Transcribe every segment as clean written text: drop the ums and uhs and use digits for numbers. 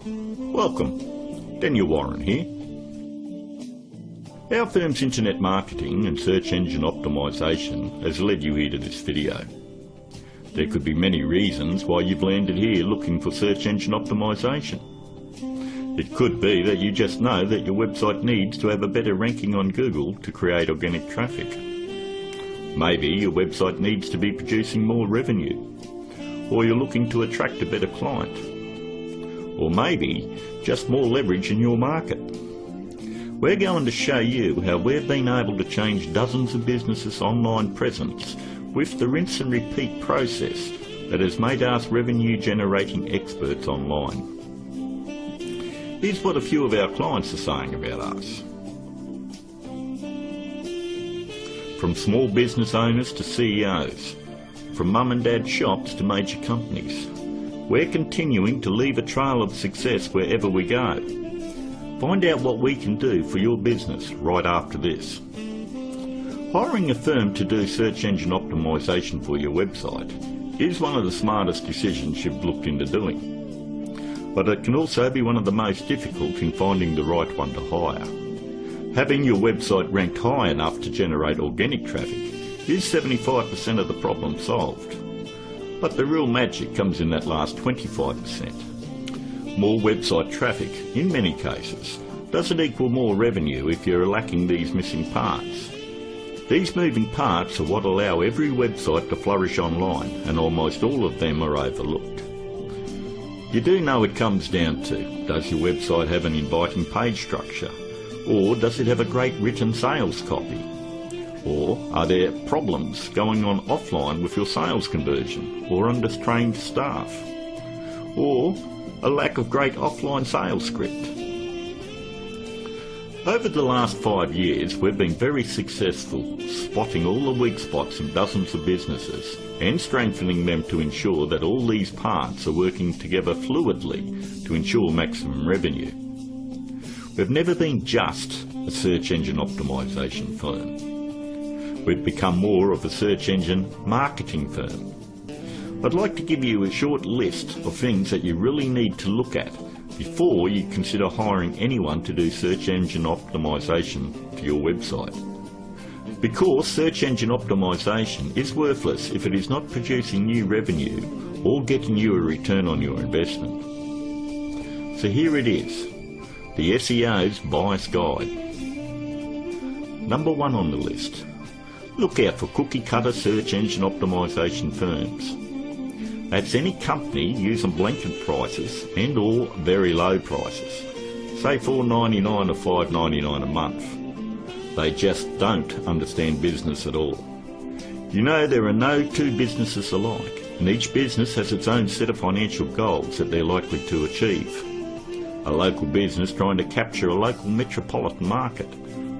Welcome, Daniel Warren here. Our firm's internet marketing and search engine optimisation has led you here to this video. There could be many reasons why you've landed here looking for search engine optimisation. It could be that you just know that your website needs to have a better ranking on Google to create organic traffic. Maybe your website needs to be producing more revenue, or you're looking to attract a better client, or maybe just more leverage in your market. We're going to show you how we've been able to change dozens of businesses' online presence with the rinse and repeat process that has made us revenue generating experts online. Here's what a few of our clients are saying about us. From small business owners to CEOs, from mum and dad shops to major companies, we're continuing to leave a trail of success wherever we go. Find out what we can do for your business right after this. Hiring a firm to do search engine optimisation for your website is one of the smartest decisions you've looked into doing. But it can also be one of the most difficult in finding the right one to hire. Having your website ranked high enough to generate organic traffic is 75% of the problem solved. But the real magic comes in that last 25%. More website traffic, in many cases, doesn't equal more revenue if you're lacking these missing parts. These moving parts are what allow every website to flourish online, and almost all of them are overlooked. You do know it comes down to, does your website have an inviting page structure? Or does it have a great written sales copy? Or are there problems going on offline with your sales conversion or undertrained staff? Or a lack of great offline sales script? Over the last 5 years, we've been very successful spotting all the weak spots in dozens of businesses and strengthening them to ensure that all these parts are working together fluidly to ensure maximum revenue. We've never been just a search engine optimisation firm. We've become more of a search engine marketing firm. I'd like to give you a short list of things that you really need to look at before you consider hiring anyone to do search engine optimisation for your website. Because search engine optimisation is worthless if it is not producing new revenue or getting you a return on your investment. So here it is. The SEO's Bias Guide. Number 1 on the list. Look out for cookie cutter search engine optimisation firms. That's any company using blanket prices and or very low prices, say $4.99 or $5.99 a month. They just don't understand business at all. You know, there are no two businesses alike, and each business has its own set of financial goals that they're likely to achieve. A local business trying to capture a local metropolitan market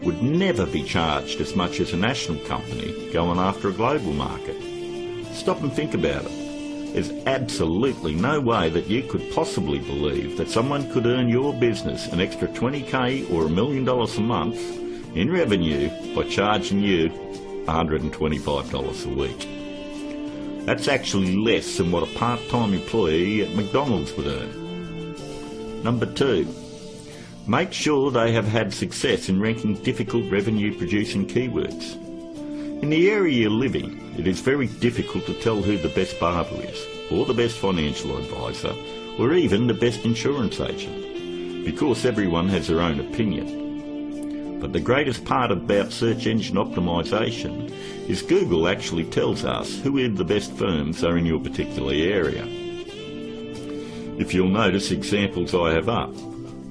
would never be charged as much as a national company going after a global market. Stop and think about it. There's absolutely no way that you could possibly believe that someone could earn your business an extra $20,000 or $1 million a month in revenue by charging you $125 a week. That's actually less than what a part-time employee at McDonald's would earn. Number 2, make sure they have had success in ranking difficult revenue-producing keywords. In the area you're living, it is very difficult to tell who the best barber is, or the best financial advisor, or even the best insurance agent, because everyone has their own opinion. But the greatest part about search engine optimisation is Google actually tells us who the best firms are in your particular area. If you'll notice examples I have up,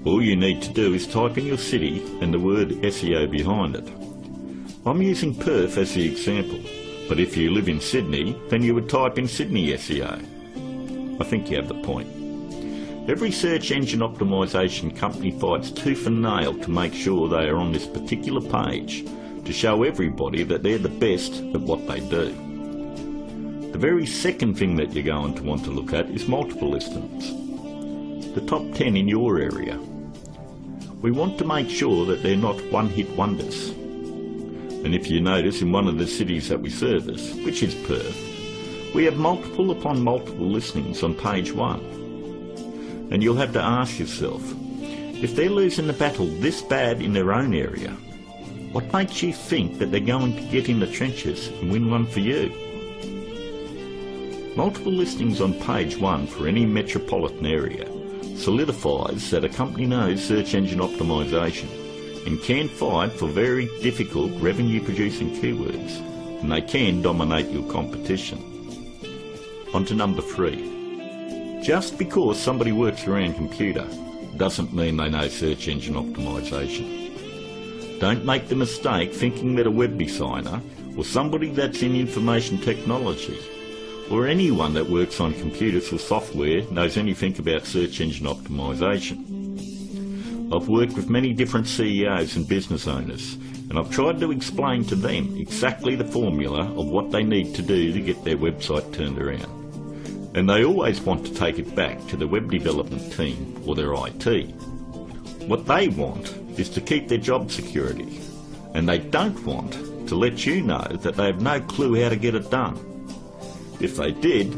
all you need to do is type in your city and the word SEO behind it. I'm using Perth as the example, but if you live in Sydney, then you would type in Sydney SEO. I think you have the point. Every search engine optimisation company fights tooth and nail to make sure they are on this particular page to show everybody that they're the best at what they do. The very second thing that you're going to want to look at is multiple listings. The top 10 in your area. We want to make sure that they're not one-hit wonders. And if you notice, in one of the cities that we service, which is Perth, we have multiple upon multiple listings on page 1. And you'll have to ask yourself, if they're losing the battle this bad in their own area, what makes you think that they're going to get in the trenches and win one for you? Multiple listings on page 1 for any metropolitan area solidifies that a company knows search engine optimization and can fight for very difficult revenue producing keywords, and they can dominate your competition. On to number 3. Just because somebody works around computer doesn't mean they know search engine optimization. Don't make the mistake thinking that a web designer or somebody that's in information technology or anyone that works on computers or software knows anything about search engine optimization. I've worked with many different CEOs and business owners, and I've tried to explain to them exactly the formula of what they need to do to get their website turned around. And they always want to take it back to the web development team or their IT. What they want is to keep their job security, and they don't want to let you know that they have no clue how to get it done. If they did,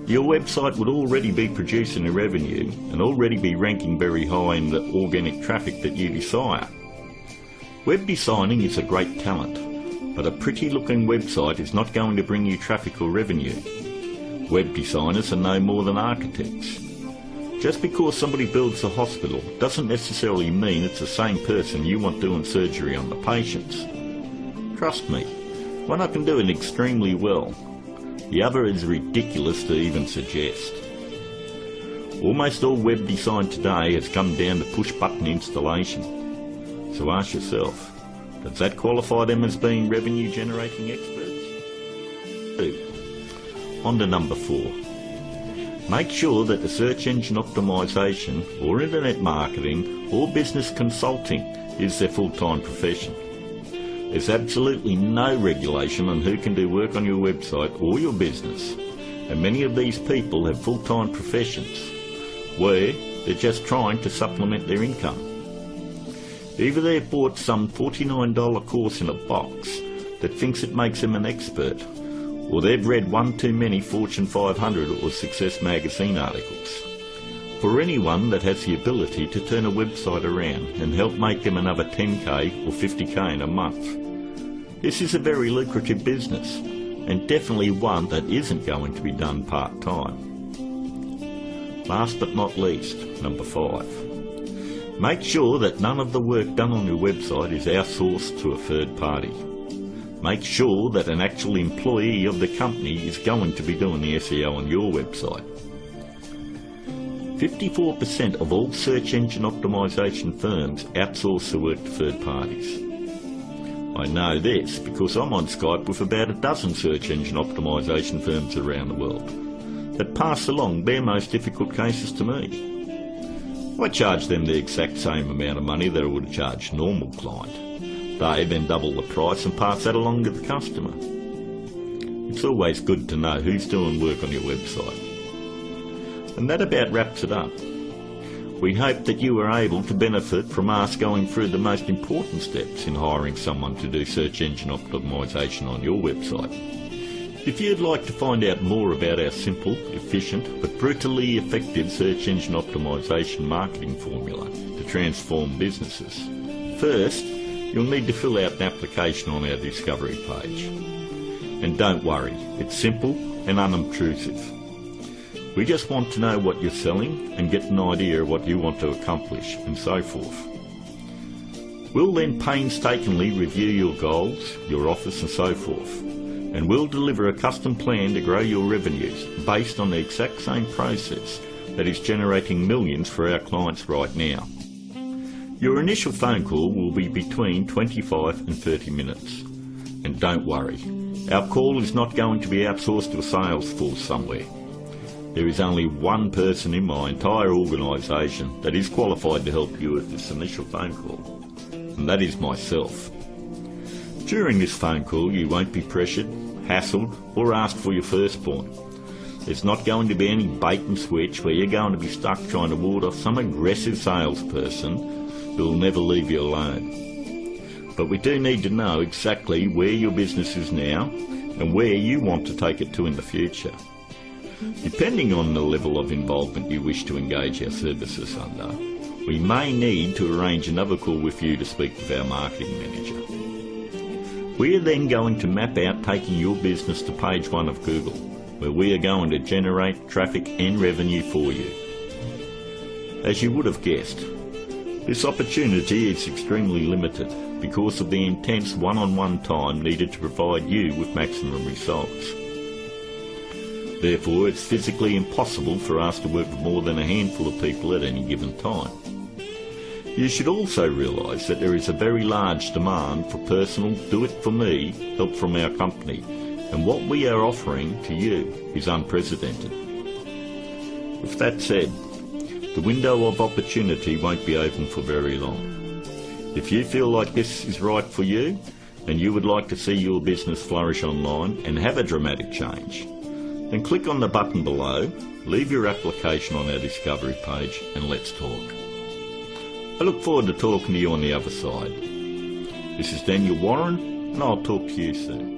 your website would already be producing a revenue and already be ranking very high in the organic traffic that you desire. Web designing is a great talent, but a pretty looking website is not going to bring you traffic or revenue. Web designers are no more than architects. Just because somebody builds a hospital doesn't necessarily mean it's the same person you want doing surgery on the patients. Trust me, one I can do it extremely well. The other is ridiculous to even suggest. Almost all web design today has come down to push-button installation. So ask yourself, does that qualify them as being revenue-generating experts? 2. On to number 4. Make sure that the search engine optimization or internet marketing or business consulting is their full-time profession. There's absolutely no regulation on who can do work on your website or your business, and many of these people have full-time professions where they're just trying to supplement their income. Either they've bought some $49 course in a box that thinks it makes them an expert, or they've read one too many Fortune 500 or Success magazine articles. For anyone that has the ability to turn a website around and help make them another 10k or 50k in a month, this is a very lucrative business, and definitely one that isn't going to be done part-time. Last but not least, number 5. Make sure that none of the work done on your website is outsourced to a third party. Make sure that an actual employee of the company is going to be doing the SEO on your website. 54% of all search engine optimization firms outsource the work to third parties. I know this because I'm on Skype with about a dozen search engine optimization firms around the world that pass along their most difficult cases to me. I charge them the exact same amount of money that I would charge a normal client. They then double the price and pass that along to the customer. It's always good to know who's doing work on your website. And that about wraps it up. We hope that you were able to benefit from us going through the most important steps in hiring someone to do search engine optimization on your website. If you'd like to find out more about our simple, efficient but brutally effective search engine optimization marketing formula to transform businesses, first you'll need to fill out an application on our discovery page. And don't worry, it's simple and unobtrusive. We just want to know what you're selling and get an idea of what you want to accomplish and so forth. We'll then painstakingly review your goals, your offers and so forth, and we'll deliver a custom plan to grow your revenues based on the exact same process that is generating millions for our clients right now. Your initial phone call will be between 25 and 30 minutes. And don't worry, our call is not going to be outsourced to a sales force somewhere. There is only one person in my entire organisation that is qualified to help you with this initial phone call, and that is myself. During this phone call you won't be pressured, hassled or asked for your firstborn. There's not going to be any bait and switch where you're going to be stuck trying to ward off some aggressive salesperson who will never leave you alone. But we do need to know exactly where your business is now and where you want to take it to in the future. Depending on the level of involvement you wish to engage our services under, we may need to arrange another call with you to speak with our marketing manager. We are then going to map out taking your business to page 1 of Google, where we are going to generate traffic and revenue for you. As you would have guessed, this opportunity is extremely limited because of the intense one-on-one time needed to provide you with maximum results. Therefore, it's physically impossible for us to work with more than a handful of people at any given time. You should also realise that there is a very large demand for personal do-it-for-me help from our company, and what we are offering to you is unprecedented. With that said, the window of opportunity won't be open for very long. If you feel like this is right for you, and you would like to see your business flourish online and have a dramatic change, then click on the button below, leave your application on our discovery page, and let's talk. I look forward to talking to you on the other side. This is Daniel Warren, and I'll talk to you soon.